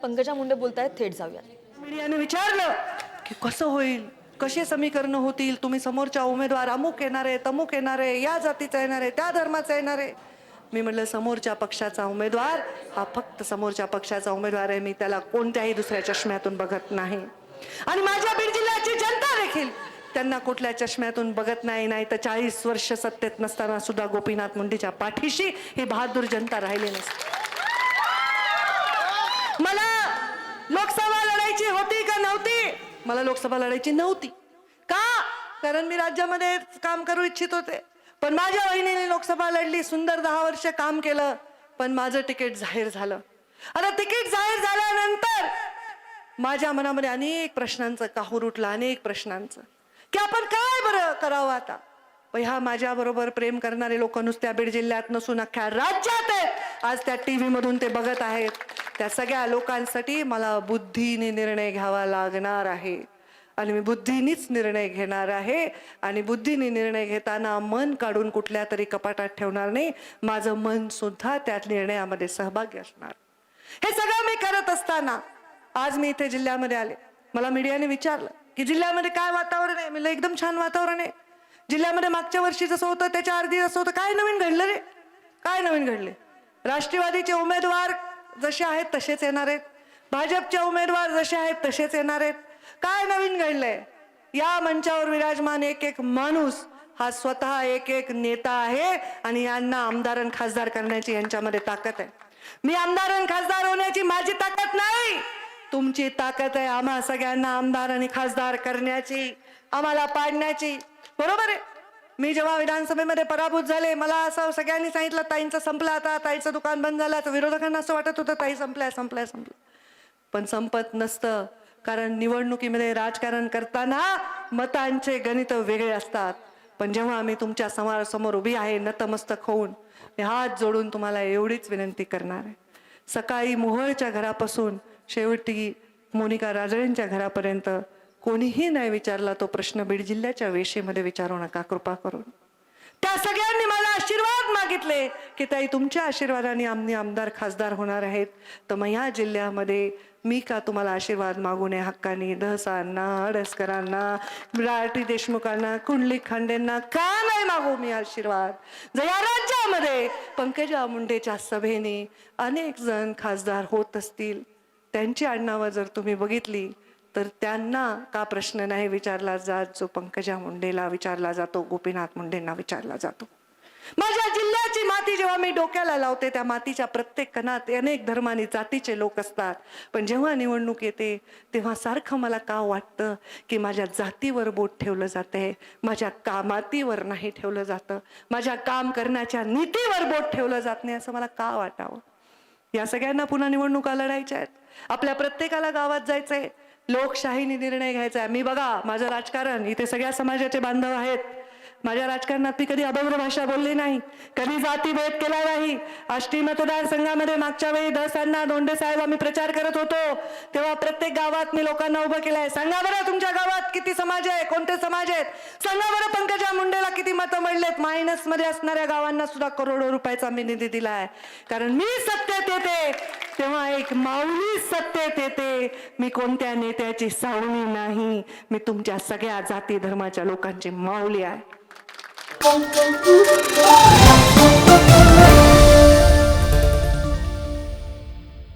पंकजा मुंडे बोलतायत, थेट जाऊया. मीडियाने विचारलं की कसं होईल, कसे समीकरण होतील, तुम्ही समोरच्या उमेदवार अमुक येणार आहे, तमुक येणार आहे, या जातीचा येणार आहे, त्या धर्माचा येणार आहे. मी म्हटलं समोरच्या पक्षाचा उमेदवार हा फक्त समोरच्या पक्षाचा उमेदवार आहे, मी त्याला कोणत्याही दुसऱ्या चष्म्यातून बघत नाही. आणि माझ्या बीड जिल्ह्याची जनता देखील त्यांना कुठल्या चष्म्यातून बघत नाही. नाही तर 40 वर्ष सत्तेत नसताना सुद्धा गोपीनाथ मुंडेच्या पाठीशी ही बहादूर जनता राहिली नसते. मला लोकसभा लढायची होती का नव्हती? मला लोकसभा लढायची नव्हती. का? कारण मी राज्यामध्ये काम करू इच्छित होते. पण माझ्या वहिनीने लोकसभा लढली, सुंदर 10 वर्ष काम केलं, पण माझं तिकीट जाहीर झालं. आता तिकीट जाहीर झाल्यानंतर माझ्या मनामध्ये अनेक प्रश्नांचं काहूर उठलं, अनेक प्रश्नांचं, की आपण काय बरं करावं आता. ह्या माझ्या बरोबर प्रेम करणारे लोक नुसत्या बीड जिल्ह्यात नसून अख्ख्या राज्यात आहेत. आज त्या टीव्ही मधून ते बघत आहेत. त्या सगळ्या लोकांसाठी मला बुद्धीने निर्णय घ्यावा लागणार आहे आणि मी बुद्धीनेच निर्णय घेणार आहे. आणि बुद्धीने निर्णय घेताना मन काढून कुठल्या तरी कपाटात ठेवणार नाही. माझं मन सुद्धा त्या निर्णयामध्ये सहभागी असणार. हे सगळं मी करत असताना आज मी इथे जिल्ह्यामध्ये आले. मला मीडियाने विचारलं की जिल्ह्यामध्ये काय वातावरण आहे. मी एकदम छान वातावरण आहे. जिल्ह्यामध्ये मागच्या वर्षी जसं होतं त्याच्या अर्धी जसं होतं. काय नवीन घडलं रे? काय नवीन घडले? राष्ट्रवादीचे उमेदवार जसे आहेत तसेच येणार आहेत. भाजपचे उमेदवार जसे आहेत तसेच येणार आहेत. काय नवीन घडलंय? या मंचावर विराजमान एक एक माणूस हा स्वतः एक एक नेता आहे आणि यांना आमदार आणि खासदार करण्याची यांच्यामध्ये ताकद आहे. मी आमदार आणि खासदार होण्याची माझी ताकद नाही, तुमची ताकद आहे आम्हा सगळ्यांना आमदार आणि खासदार करण्याची, आम्हाला पाडण्याची. बरोबर आहे. मी जेव्हा विधानसभेमध्ये पराभूत झाले, मला असं सगळ्यांनी सांगितलं ताईंचं संपलं, आता ताईचं दुकान बंद झालं. तर विरोधकांना असं वाटत होतं ताई संपल्या संपल्या संपलं. पण संपत नसतं. कारण निवडणुकीमध्ये राजकारण करताना मतांचे गणित वेगळे असतात. पण जेव्हा मी तुमच्या समोर उभी आहे नतमस्तक होऊन, मी हात जोडून तुम्हाला एवढीच विनंती करणार आहे. सकाळी मोहोळच्या घरापासून शेवटी मोनिका राजळेंच्या घरापर्यंत कोणीही नाही विचारला तो प्रश्न बीड जिल्ह्याच्या वेशीमध्ये विचारू नका कृपा करून. त्या सगळ्यांनी मला आशीर्वाद मागितले की ताई तुमच्या आशीर्वादाने आम्ही आमदार खासदार होणार आहेत. तर मग या जिल्ह्यामध्ये मी का तुम्हाला आशीर्वाद मागू नये हक्कानी? दहसांना, हडसकरांना, राठी देशमुखांना, कुंडलिक खांडेंना का नाही मागू मी आशीर्वाद? जर या राज्यामध्ये पंकजा मुंडेच्या सभेने अनेक जण खासदार होत असतील, त्यांची आडनावं जर तुम्ही बघितली तर त्यांना का प्रश्न नाही विचारला जात जो पंकजा मुंडेला विचारला जातो, गोपीनाथ मुंडेंना विचारला जातो. माझ्या जिल्ह्याची माती जेव्हा मी डोक्याला लावते त्या मातीच्या प्रत्येक कणात अनेक धर्मानी जातीचे लोक असतात. पण जेव्हा निवडणूक येते तेव्हा सारखं मला का वाटतं की माझ्या जातीवर बोट ठेवलं जाते, माझ्या कामातीवर नाही ठेवलं जातं, माझ्या काम करण्याच्या नीतीवर बोट ठेवलं जात नाही, असं मला का वाटावं? या सगळ्यांना पुन्हा निवडणुका लढायच्या आहेत. आपल्या प्रत्येकाला गावात जायचंय, लोकशाहीने निर्णय घ्यायचा आहे. मी बघा माझं राजकारण इथे सगळ्या समाजाचे बांधव आहेत. माझ्या राजकारणात मी कधी अभद्र भाषा बोलली नाही, कधी जातीभेद केला नाही. आष्टी मतदारसंघामध्ये मागच्या वेळी दहसांना दोंडे साहेब आम्ही प्रचार करत होतो तेव्हा प्रत्येक गावात मी लोकांना उभं केलंय. सांगा बरं तुमच्या गावात किती समाज आहे, कोणते समाज आहेत? सांगा बरं पंकजा मुंडेला किती मतं मिळलेत? मायनस मध्ये असणाऱ्या गावांना सुद्धा करोडो रुपयाचा मी निधी दिलाय. कारण मी सत्तेत येते तेव्हा एक माऊली सत्तेत येते. मी कोणत्या नेत्याची सावणी नाही, मी तुमच्या सगळ्या जाती धर्माच्या लोकांची माऊली आहे.